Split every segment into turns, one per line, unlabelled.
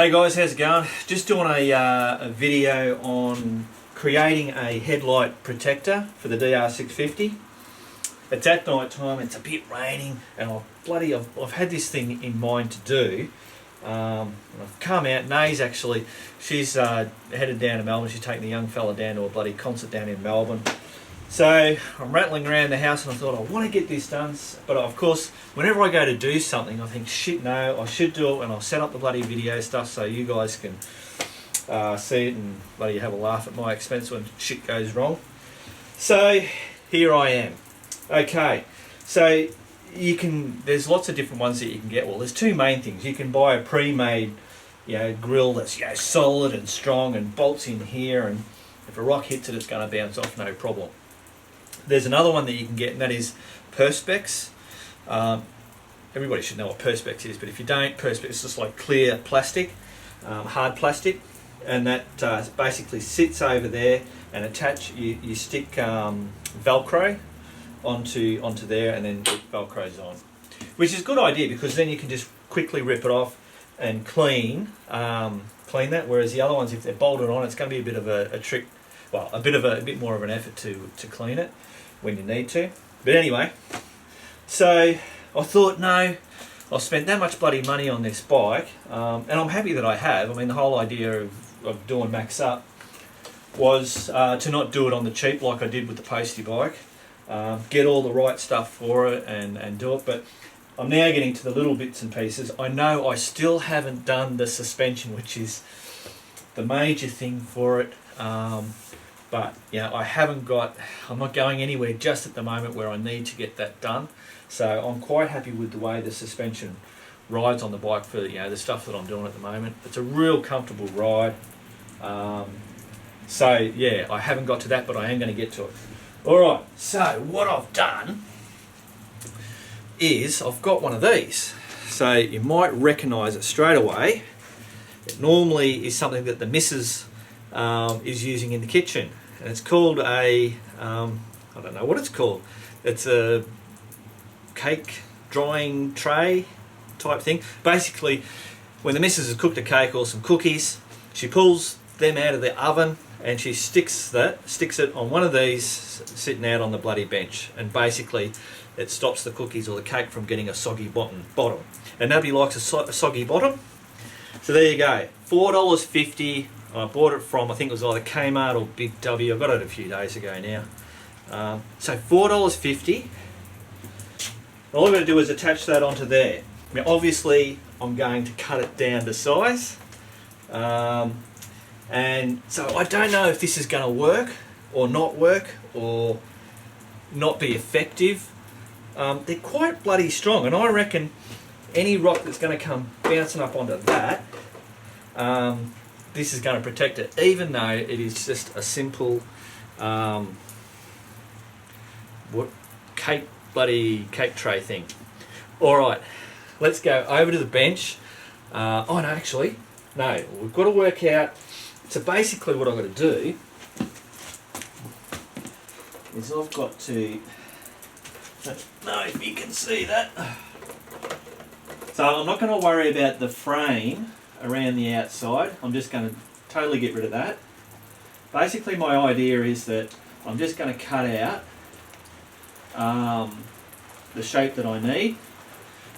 Hey guys, how's it going? Just doing a video on creating a headlight protector for the DR650. It's at night time, it's a bit raining, and I've had this thing in mind to do. I've come out, Nae's actually, she's headed down to Melbourne. She's taking the young fella down to a bloody concert down in Melbourne. So I'm rattling around the house and I thought I want to get this done, but of course whenever I go to do something I think shit no, I should do it, and I'll set up the bloody video stuff so you guys can see it and bloody have a laugh at my expense when shit goes wrong. So here I am. Okay, so there's lots of different ones that you can get. Well, there's two main things. You can buy a pre-made grill that's solid and strong and bolts in here, and if a rock hits it it's going to bounce off no problem. There's another one that you can get, and that is Perspex. Everybody should know what Perspex is, but if you don't, Perspex is just like clear plastic, hard plastic, and that basically sits over there and you stick Velcro onto there, and then it Velcros on, which is a good idea because then you can just quickly rip it off and clean that. Whereas the other ones, if they're bolted on, it's going to be a bit of a trick. Well, a bit more of an effort to clean it when you need to. But anyway, so I thought, no, I've spent that much bloody money on this bike, and I'm happy that I have. I mean, the whole idea of doing Max Up was to not do it on the cheap like I did with the Postie bike. Get all the right stuff for it and do it. But I'm now getting to the little bits and pieces. I know I still haven't done the suspension, which is the major thing for it. But I'm not going anywhere just at the moment where I need to get that done. So I'm quite happy with the way the suspension rides on the bike for the stuff that I'm doing at the moment. It's a real comfortable ride. So yeah, I haven't got to that, but I am going to get to it. Alright, so what I've done is I've got one of these. So you might recognise it straight away. It normally is something that the missus is using in the kitchen, and it's called I don't know what it's called. It's a cake drying tray type thing. Basically, when the missus has cooked a cake or some cookies, she pulls them out of the oven and she sticks it on one of these sitting out on the bloody bench, and basically it stops the cookies or the cake from getting a soggy bottom. And nobody likes a soggy bottom. So there you go, $4.50. I bought it from, I think it was either Kmart or Big W. I got it a few days ago now. So $4.50. All I've got to do is attach that onto there. Now obviously I'm going to cut it down to size. And so I don't know if this is going to work or not be effective. They're quite bloody strong, and I reckon any rock that's going to come bouncing up onto that, this is going to protect it, even though it is just a simple cake tray thing. Alright, let's go over to the bench. We've got to work out. So basically what I've got to do is I've got to, I don't know if you can see that. So I'm not going to worry about the frame around the outside. I'm just going to totally get rid of that. Basically my idea is that I'm just going to cut out the shape that I need,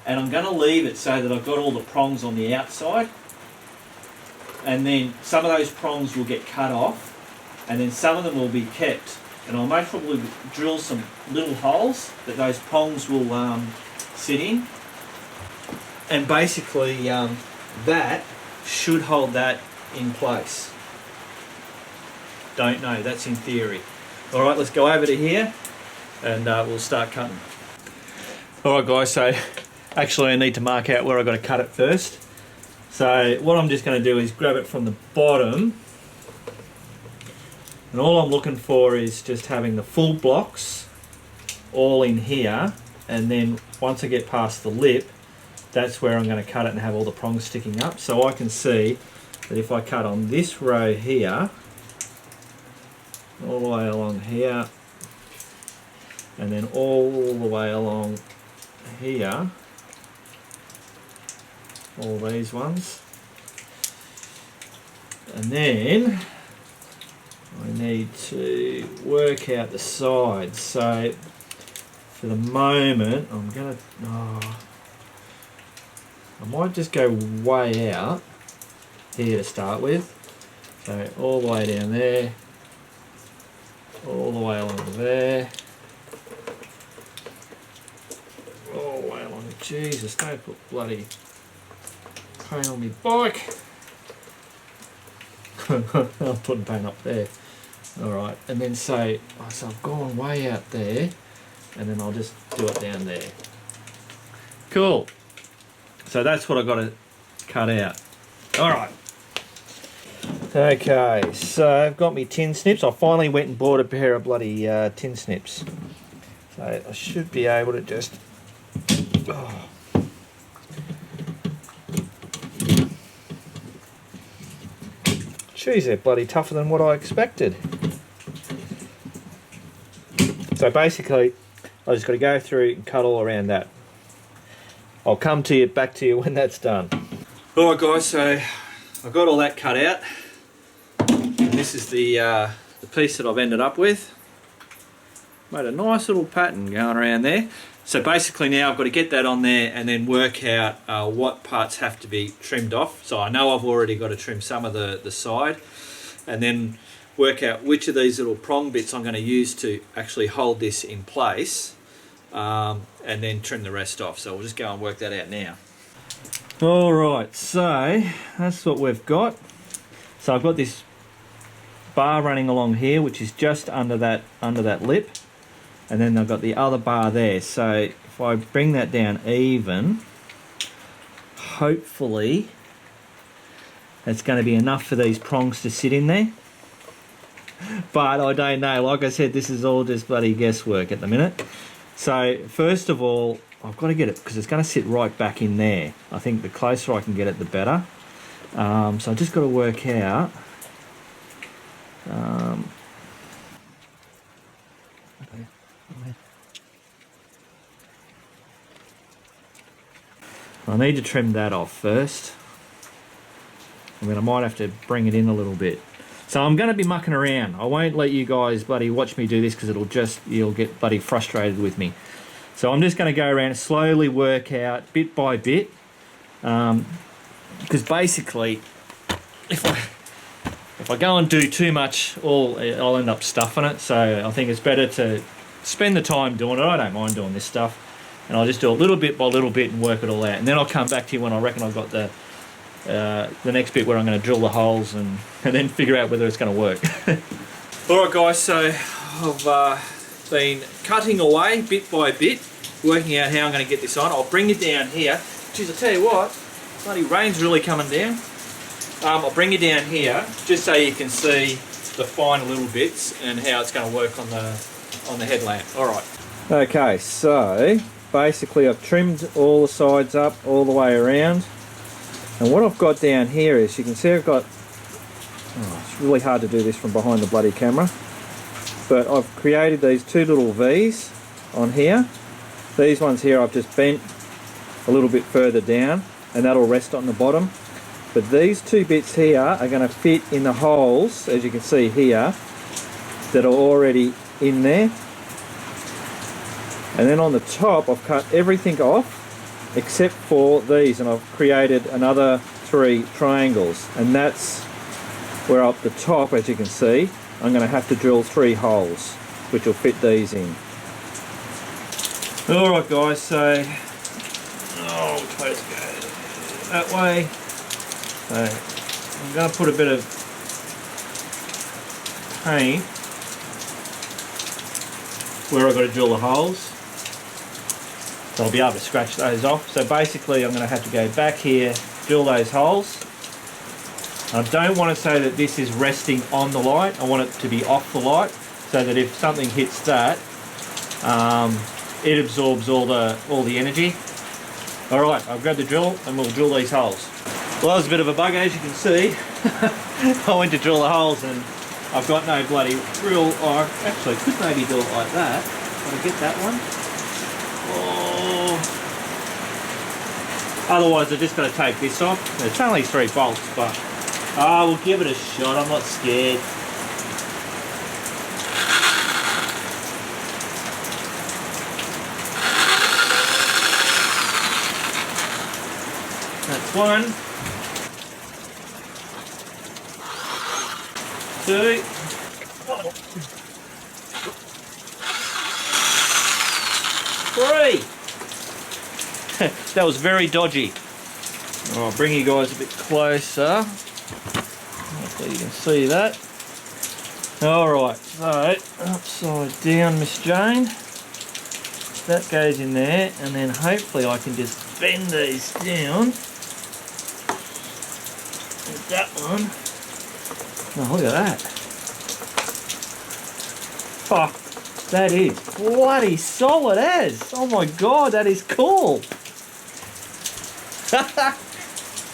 and I'm going to leave it so that I've got all the prongs on the outside, and then some of those prongs will get cut off, and then some of them will be kept, and I may probably drill some little holes that those prongs will sit in, and basically that should hold that in place. Don't know, that's in theory. Alright, let's go over to here and we'll start cutting. Alright guys, so actually I need to mark out where I've got to cut it first. So what I'm just going to do is grab it from the bottom, and all I'm looking for is just having the full blocks all in here, and then once I get past the lip, that's where I'm going to cut it and have all the prongs sticking up. So I can see that if I cut on this row here, all the way along here, and then all the way along here, all these ones, And then I need to work out the sides. So for the moment, I'm gonna, I might just go way out here to start with. So all the way down there, all the way along there, all the way along. Jesus, don't put bloody paint on me bike. I'm putting paint up there. Alright, and then so I've gone way out there, and then I'll just do it down there. Cool. So that's what I've got to cut out. Alright. Okay, so I've got me tin snips. I finally went and bought a pair of bloody tin snips. So I should be able to just... Oh. Geez, they're bloody tougher than what I expected. So basically, I just got to go through and cut all around that. I'll come to you, back to you when that's done. Alright guys, so I've got all that cut out. And this is the piece that I've ended up with. Made a nice little pattern going around there. So basically now I've got to get that on there and then work out what parts have to be trimmed off. So I know I've already got to trim some of the side, and then work out which of these little prong bits I'm going to use to actually hold this in place, and then trim the rest off. So we'll just go and work that out now. Alright, so that's what we've got. So I've got this bar running along here, which is just under that lip, and then I've got the other bar there. So if I bring that down even, hopefully that's going to be enough for these prongs to sit in there. But I don't know. Like I said, this is all just bloody guesswork at the minute. So first of all, I've got to get it, because it's going to sit right back in there. I think the closer I can get it, the better. So I just got to work out. I need to trim that off first. I mean, I might have to bring it in a little bit. So I'm going to be mucking around. I won't let you guys bloody watch me do this, because you'll get bloody frustrated with me. So I'm just going to go around and slowly work out bit by bit, because basically if I go and do too much, I'll end up stuffing it. So I think it's better to spend the time doing it. I don't mind doing this stuff, and I'll just do it little bit by little bit and work it all out, and then I'll come back to you when I reckon I've got the next bit where I'm going to drill the holes and then figure out whether it's going to work. Alright guys, so I've been cutting away bit by bit, working out how I'm going to get this on. I'll bring it down here. Geez, I tell you what, bloody rain's really coming down. I'll bring you down here just so you can see the fine little bits and how it's going to work on the headlamp. Alright. Okay, so basically I've trimmed all the sides up all the way around. And what I've got down here is, you can see I've got, it's really hard to do this from behind the bloody camera, but I've created these two little V's on here. These ones here I've just bent a little bit further down, and that'll rest on the bottom. But these two bits here are going to fit in the holes, as you can see here, that are already in there. And then on the top I've cut everything off except for these, and I've created another 3 triangles, and that's where up the top, as you can see, I'm going to have to drill 3 holes which will fit these in. Alright guys, so which way to go? That way. So I'm going to put a bit of paint where I've got to drill the holes. So I'll be able to scratch those off. So basically I'm going to have to go back here, drill those holes. I don't want to say that this is resting on the light. I want it to be off the light, so that if something hits that, it absorbs all the energy. Alright, I'll grab the drill and we'll drill these holes. Well, that was a bit of a bug, as you can see. I went to drill the holes and I've got no bloody drill. Actually, I could maybe do it like that. Can I get that one? Otherwise, I've just got to take this off. It's only 3 bolts, but Ah, we'll give it a shot. I'm not scared. That's one. Two. Three. That was very dodgy. I'll bring you guys a bit closer. Hopefully you can see that. Alright, so upside down, Miss Jane. That goes in there, and then hopefully I can just bend these down. With that one. Oh, look at that. Fuck, that is bloody solid as. Oh my god, that is cool.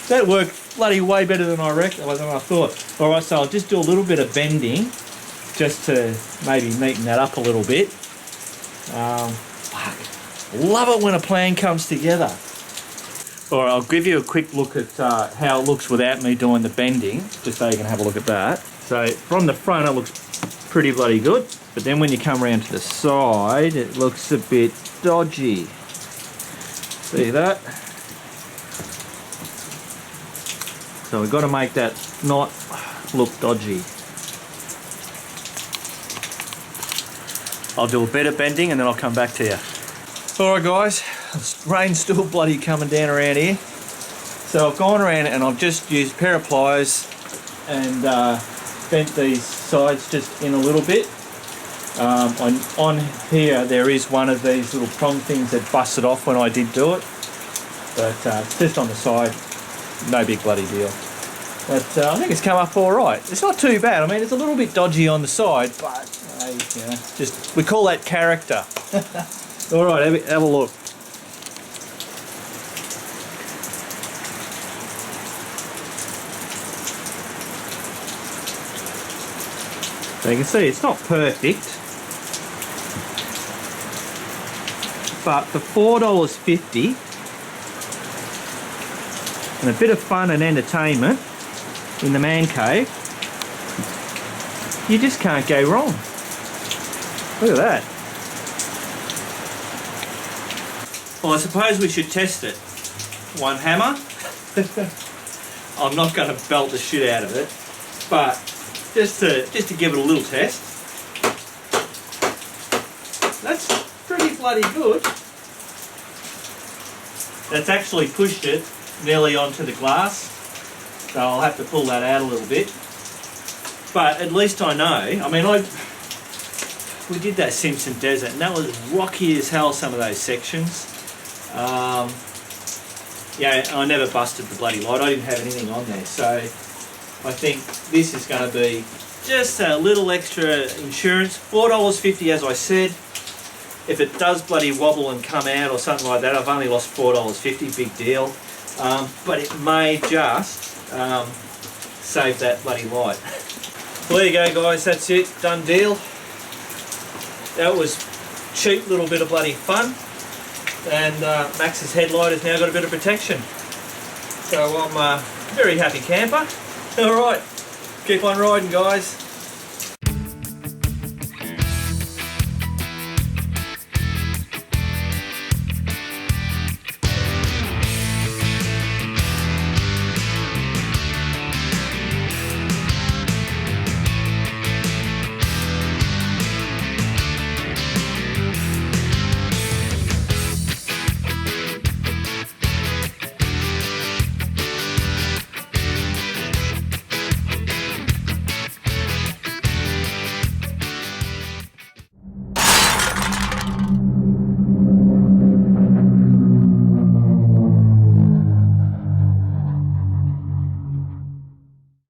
That worked bloody way better than I thought. Alright, so I'll just do a little bit of bending just to maybe neaten that up a little bit. Fuck. Love it when a plan comes together. Alright, I'll give you a quick look at how it looks without me doing the bending, just so you can have a look at that. So from the front it looks pretty bloody good, but then when you come around to the side it looks a bit dodgy. See that? So we've got to make that not look dodgy. I'll do a bit of bending and then I'll come back to you. Alright guys, rain's still bloody coming down around here. So I've gone around and I've just used a pair of pliers and bent these sides just in a little bit. On here there is one of these little prong things that busted off when I did do it. But just on the side, no big bloody deal. But I think it's come up alright. It's not too bad. I mean, it's a little bit dodgy on the side, but you know, just we call that character. Alright, have a look. So you can see it's not perfect, but for $4.50 and a bit of fun and entertainment in the man cave, you just can't go wrong. Look at that. Well, I suppose we should test it. One hammer. I'm not going to belt the shit out of it, but just to give it a little test. That's pretty bloody good. That's actually pushed it nearly onto the glass, so I'll have to pull that out a little bit. But at least I know. I mean, we did that Simpson Desert, and that was rocky as hell, some of those sections. Yeah, I never busted the bloody light. I didn't have anything on there, so I think this is going to be just a little extra insurance. $4.50, as I said. If it does bloody wobble and come out or something like that, I've only lost $4.50, big deal. But it may just save that bloody light. Well, there you go guys, that's it, done deal. That was cheap little bit of bloody fun, and Max's headlight has now got a bit of protection. So I'm a very happy camper. Alright, keep on riding guys.